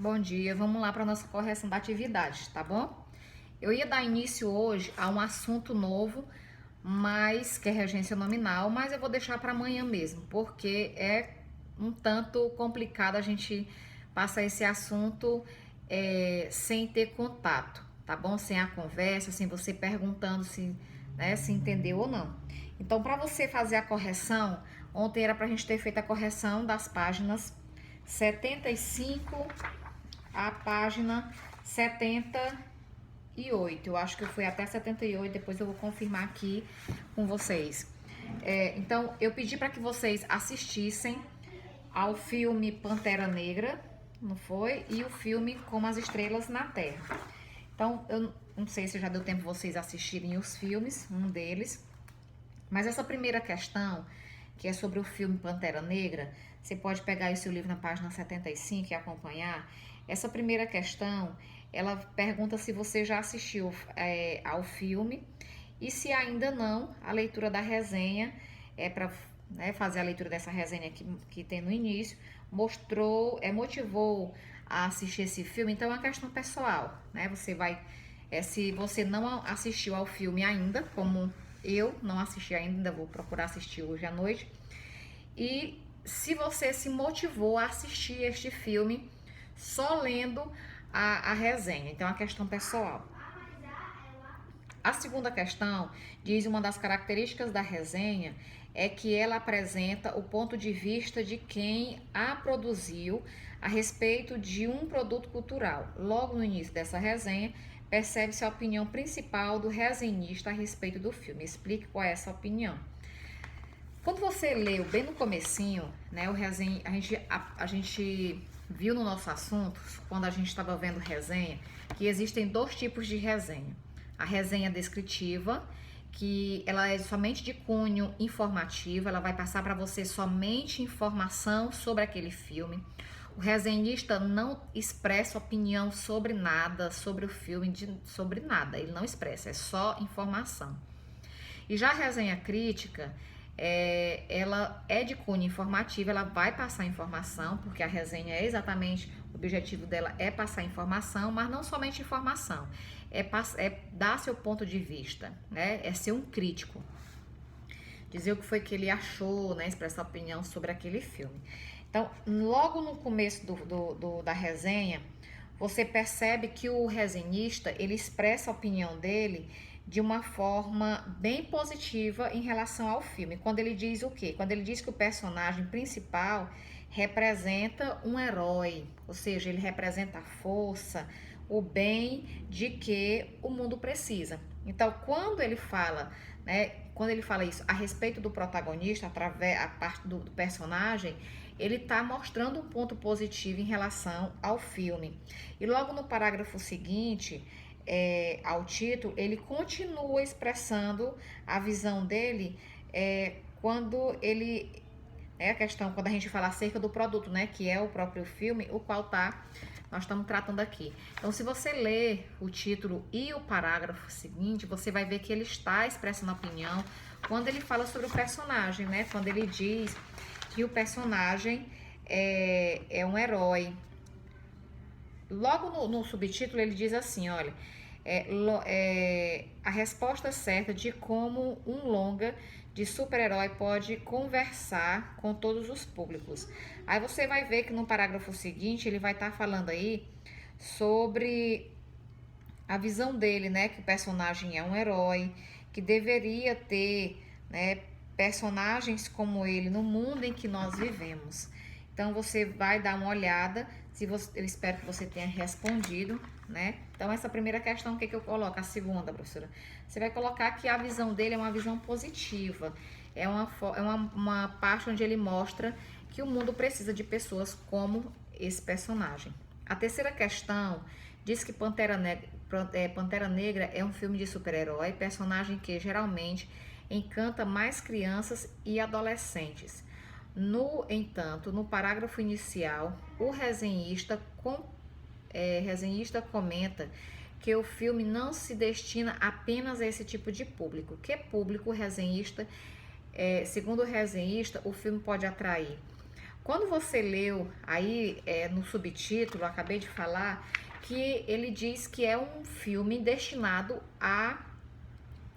Bom dia, vamos lá para nossa correção da atividade, tá bom? Eu ia dar início hoje a um assunto novo, mas que é regência nominal, mas eu vou deixar para amanhã mesmo, porque é um tanto complicado a gente passar esse assunto sem ter contato, tá bom? Sem a conversa, sem você perguntando se entendeu ou não. Então, para você fazer a correção, ontem era para a gente ter feito a correção das páginas 75 a página 78. Eu acho que eu fui até 78, depois eu vou confirmar aqui com vocês. Então, eu pedi para que vocês assistissem ao filme Pantera Negra, não foi? E o filme Como as Estrelas na Terra. Então, eu não sei se já deu tempo vocês assistirem os filmes, um deles. Mas essa primeira questão, que é sobre o filme Pantera Negra, você pode pegar esse livro na página 75 e acompanhar. Essa primeira questão, ela pergunta se você já assistiu ao filme e se ainda não, a leitura da resenha, para fazer a leitura dessa resenha que tem no início, motivou a assistir esse filme. Então é uma questão pessoal, né? Se você não assistiu ao filme ainda, como eu não assisti ainda, vou procurar assistir hoje à noite. E se você se motivou a assistir este filme só lendo a resenha. Então, é uma questão pessoal. A segunda questão diz uma das características da resenha é que ela apresenta o ponto de vista de quem a produziu a respeito de um produto cultural. Logo no início dessa resenha, percebe-se a opinião principal do resenhista a respeito do filme. Explique qual é essa opinião. Quando você leu bem no comecinho, né, a gente viu no nosso assunto, quando a gente estava vendo resenha, que existem dois tipos de resenha. A resenha descritiva, que ela é somente de cunho informativo, ela vai passar para você somente informação sobre aquele filme. O resenhista não expressa opinião sobre nada, sobre o filme, sobre nada, ele não expressa, é só informação. E já a resenha crítica, ela é de cunho informativo, ela vai passar informação, porque a resenha é exatamente, o objetivo dela é passar informação, mas não somente informação, é dar seu ponto de vista, né? É ser um crítico, dizer o que foi que ele achou, né? Expressar opinião sobre aquele filme. Então, logo no começo da resenha, você percebe que o resenhista, ele expressa a opinião dele de uma forma bem positiva em relação ao filme. Quando ele diz o quê? Quando ele diz que o personagem principal representa um herói, ou seja, ele representa a força, o bem de que o mundo precisa. Então, quando ele fala isso a respeito do protagonista, através a parte do personagem, ele está mostrando um ponto positivo em relação ao filme. E logo no parágrafo seguinte, ao título, ele continua expressando a visão dele quando ele a questão, quando a gente fala acerca do produto, né, que é o próprio filme, o qual nós estamos tratando aqui. Então, se você ler o título e o parágrafo seguinte, você vai ver que ele está expressando opinião quando ele fala sobre o personagem, né, quando ele diz que o personagem é um herói. Logo no subtítulo ele diz assim, olha, a resposta certa de como um longa de super-herói pode conversar com todos os públicos. Aí você vai ver que no parágrafo seguinte ele vai estar falando aí sobre a visão dele, né, que o personagem é um herói, que deveria ter, né, personagens como ele no mundo em que nós vivemos. Então você vai dar uma olhada, eu espero que você tenha respondido, né? Então essa primeira questão, o que eu coloco? A segunda, professora, você vai colocar que a visão dele é uma visão positiva, é uma parte onde ele mostra que o mundo precisa de pessoas como esse personagem. A terceira questão diz que Pantera Negra é um filme de super-herói, personagem que geralmente encanta mais crianças e adolescentes. No entanto, no parágrafo inicial, o resenhista comenta que o filme não se destina apenas a esse tipo de público. Que público o resenhista, segundo o resenhista, o filme pode atrair? Quando você leu aí no subtítulo, eu acabei de falar que ele diz que é um filme destinado a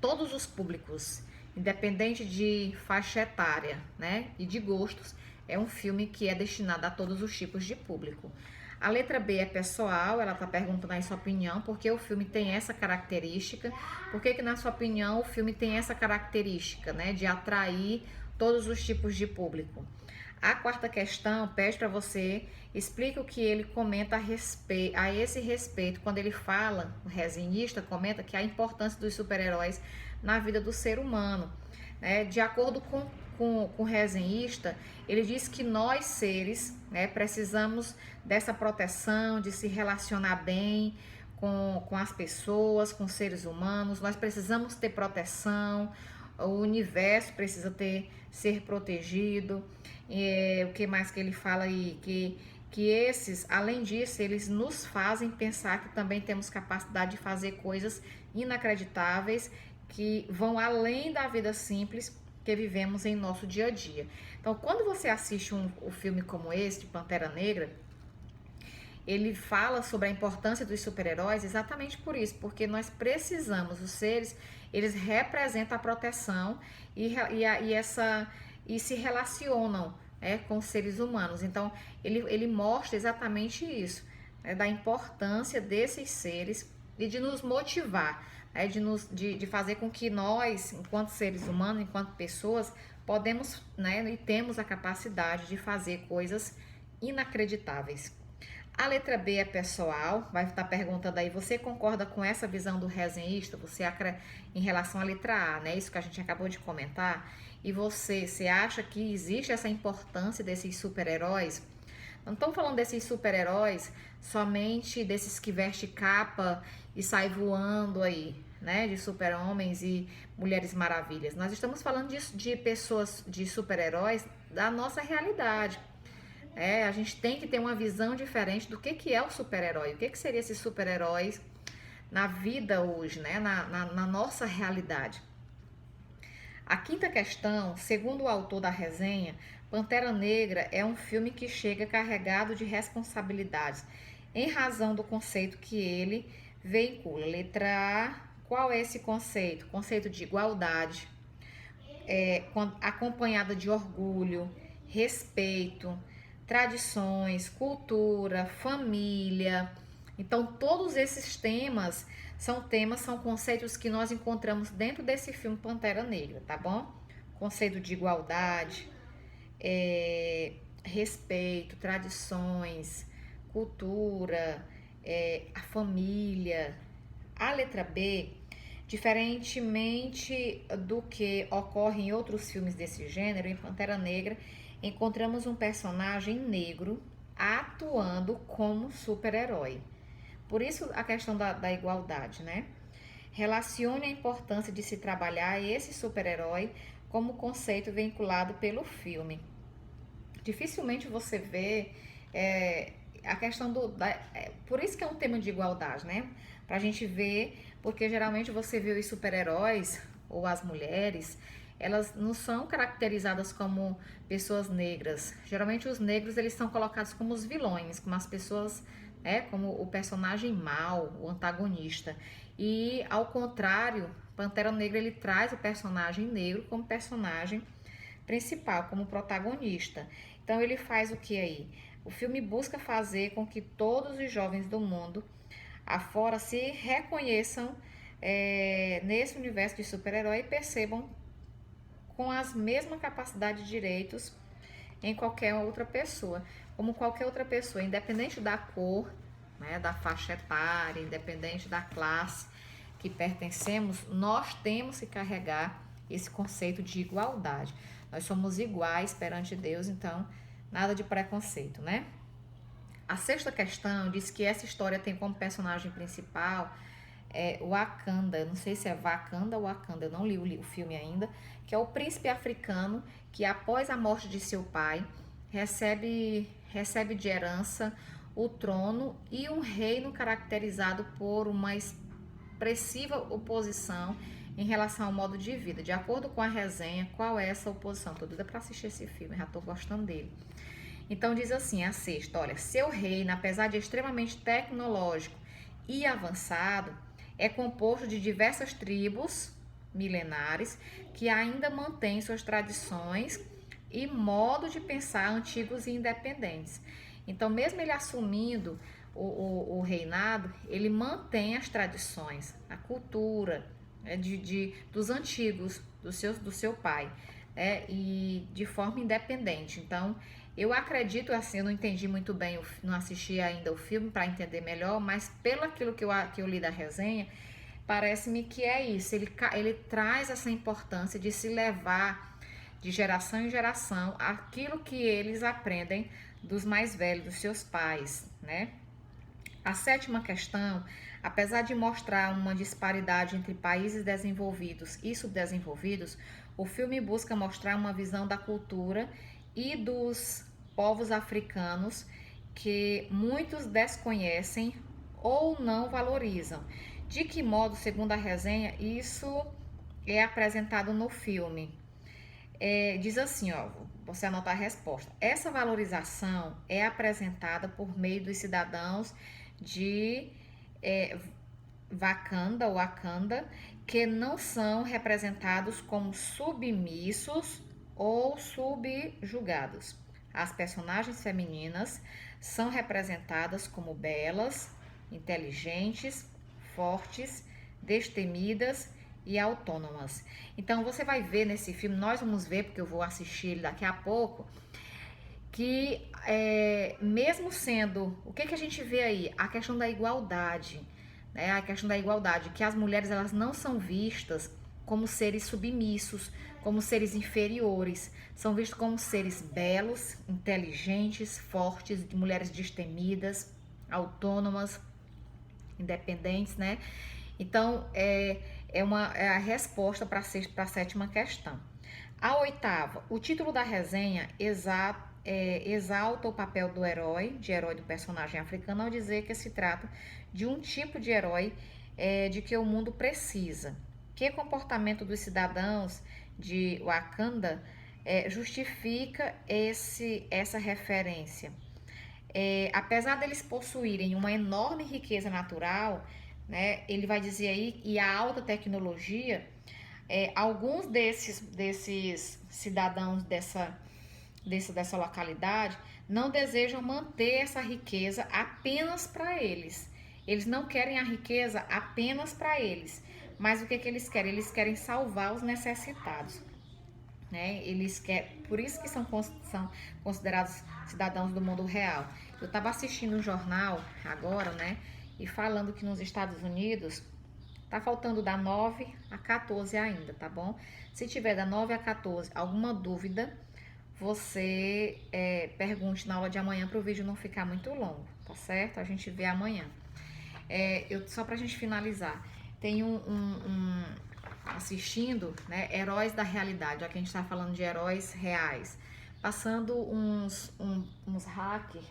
todos os públicos, independente de faixa etária, né? E de gostos. É um filme que é destinado a todos os tipos de público. A letra B é pessoal, ela está perguntando aí sua opinião, porque o filme tem essa característica. Por que, na sua opinião, o filme tem essa característica, né? De atrair todos os tipos de público. A quarta questão pede para você explique o que ele comenta a esse respeito, quando ele fala, o resenhista comenta que a importância dos super-heróis na vida do ser humano. De acordo com o resenhista, ele diz que nós seres precisamos dessa proteção, de se relacionar bem com as pessoas, com os seres humanos, nós precisamos ter proteção, o universo precisa ser protegido. O que mais que ele fala aí? Que esses, além disso, eles nos fazem pensar que também temos capacidade de fazer coisas inacreditáveis que vão além da vida simples que vivemos em nosso dia a dia. Então, quando você assiste um filme como esse, de Pantera Negra, ele fala sobre a importância dos super-heróis exatamente por isso, porque nós precisamos, os seres, eles representam a proteção e se relacionam com os seres humanos. Então, ele mostra exatamente isso, da importância desses seres e de nos motivar, de fazer com que nós, enquanto seres humanos, enquanto pessoas, podemos, e temos a capacidade de fazer coisas inacreditáveis. A letra B é pessoal, vai estar perguntando aí, você concorda com essa visão do resenhista? Você em relação à letra A, né? Isso que a gente acabou de comentar. E você acha que existe essa importância desses super-heróis? Não estamos falando desses super-heróis somente desses que vestem capa e saem voando aí, né? De super-homens e mulheres maravilhas. Nós estamos falando de pessoas, de super-heróis da nossa realidade. A gente tem que ter uma visão diferente do que é o super-herói. O que seria esses super-heróis na vida hoje, né? Na nossa realidade. A quinta questão, segundo o autor da resenha, Pantera Negra é um filme que chega carregado de responsabilidades, em razão do conceito que ele veicula. Letra A, qual é esse conceito? Conceito de igualdade, acompanhada de orgulho, respeito, tradições, cultura, família. Então, todos esses temas são conceitos que nós encontramos dentro desse filme Pantera Negra, tá bom? Conceito de igualdade, respeito, tradições, cultura, a família. A letra B, diferentemente do que ocorre em outros filmes desse gênero, em Pantera Negra, encontramos um personagem negro atuando como super-herói. Por isso a questão da igualdade, né? Relacione a importância de se trabalhar esse super-herói como conceito vinculado pelo filme. Dificilmente você vê a questão por isso que é um tema de igualdade, né? Pra gente ver, porque geralmente você vê os super-heróis ou as mulheres, elas não são caracterizadas como pessoas negras. Geralmente os negros eles são colocados como os vilões, como as pessoas, como o personagem mau, o antagonista. E ao contrário, Pantera Negra ele traz o personagem negro como personagem principal, como protagonista. Então ele faz o que aí? O filme busca fazer com que todos os jovens do mundo afora se reconheçam nesse universo de super-herói e percebam com as mesmas capacidades de direitos em qualquer outra pessoa, como qualquer outra pessoa, independente da cor, né, da faixa etária, independente da classe que pertencemos, nós temos que carregar esse conceito de igualdade. Nós somos iguais perante Deus, então nada de preconceito, né? A sexta questão diz que essa história tem como personagem principal Wakanda, eu não sei se é Wakanda ou Wakanda, eu não li o filme ainda, que é o príncipe africano que após a morte de seu pai recebe de herança o trono e um reino caracterizado por uma expressiva oposição em relação ao modo de vida. De acordo com a resenha, qual é essa oposição? Tô doida para assistir esse filme, já tô gostando dele. Então diz assim, a sexta, olha, seu reino, apesar de extremamente tecnológico e avançado, é composto de diversas tribos milenares que ainda mantêm suas tradições e modo de pensar antigos e independentes. Então, mesmo ele assumindo o reinado, ele mantém as tradições, a cultura, né, dos antigos, do seu pai, né, e de forma independente. Então, eu acredito, assim, eu não entendi muito bem, não assisti ainda o filme para entender melhor, mas pelo aquilo que eu li da resenha, parece-me que é isso. Ele traz essa importância de se levar de geração em geração aquilo que eles aprendem dos mais velhos, dos seus pais, né? A sétima questão, apesar de mostrar uma disparidade entre países desenvolvidos e subdesenvolvidos, o filme busca mostrar uma visão da cultura e dos povos africanos que muitos desconhecem ou não valorizam. De que modo, segundo a resenha, isso é apresentado no filme? Diz assim, ó, você anota a resposta. Essa valorização é apresentada por meio dos cidadãos de Wakanda, que não são representados como submissos ou subjugados. As personagens femininas são representadas como belas, inteligentes, fortes, destemidas e autônomas. Então você vai ver nesse filme, nós vamos ver, porque eu vou assistir ele daqui a pouco, que mesmo sendo, o que a gente vê aí? A questão da igualdade, né? A questão da igualdade, que as mulheres elas não são vistas como seres submissos, como seres inferiores, são vistos como seres belos, inteligentes, fortes, de mulheres destemidas, autônomas, independentes, né? Então, é a resposta para a sétima questão. A oitava, o título da resenha exalta o papel do herói, do personagem africano, ao dizer que se trata de um tipo de herói de que o mundo precisa. Que comportamento dos cidadãos de Wakanda justifica essa referência? Apesar deles possuírem uma enorme riqueza natural, né, ele vai dizer aí, e a alta tecnologia, alguns desses cidadãos dessa localidade não desejam manter essa riqueza apenas para eles. Eles não querem a riqueza apenas para eles, mas o que eles querem? Eles querem salvar os necessitados. Né? Por isso que são considerados cidadãos do mundo real. Eu estava assistindo um jornal agora, né? E falando que nos Estados Unidos tá faltando da 9 a 14 ainda, tá bom? Se tiver da 9 a 14 alguma dúvida, você pergunte na aula de amanhã para o vídeo não ficar muito longo, tá certo? A gente vê amanhã. Só pra gente finalizar, tem assistindo, né, Heróis da Realidade, já que a gente tá falando de heróis reais, passando uns hackers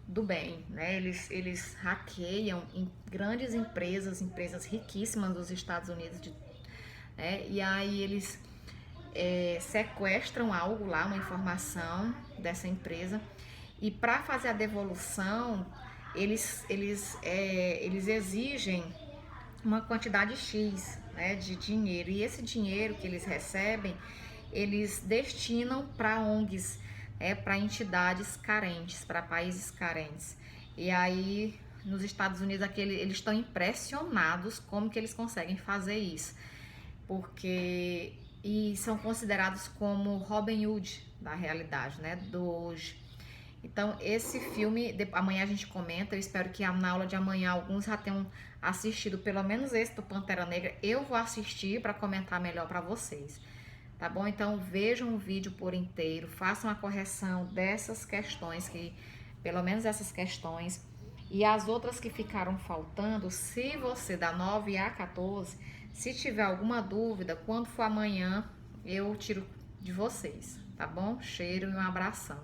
do bem, né? Eles hackeiam em grandes empresas riquíssimas dos Estados Unidos, né? E aí eles sequestram algo lá, uma informação dessa empresa, e para fazer a devolução eles exigem uma quantidade X, né, de dinheiro, e esse dinheiro que eles recebem, eles destinam para ONGs, para entidades carentes, para países carentes. E aí, nos Estados Unidos, eles estão impressionados como que eles conseguem fazer isso, e são considerados como Robin Hood da realidade, né, do hoje. Então, esse filme, amanhã a gente comenta, eu espero que na aula de amanhã alguns já tenham assistido pelo menos esse do Pantera Negra. Eu vou assistir para comentar melhor para vocês, tá bom? Então, vejam o vídeo por inteiro, façam a correção dessas questões, pelo menos essas questões, e as outras que ficaram faltando, se você dá 9 a 14, se tiver alguma dúvida, quando for amanhã, eu tiro de vocês, tá bom? Cheiro e um abração.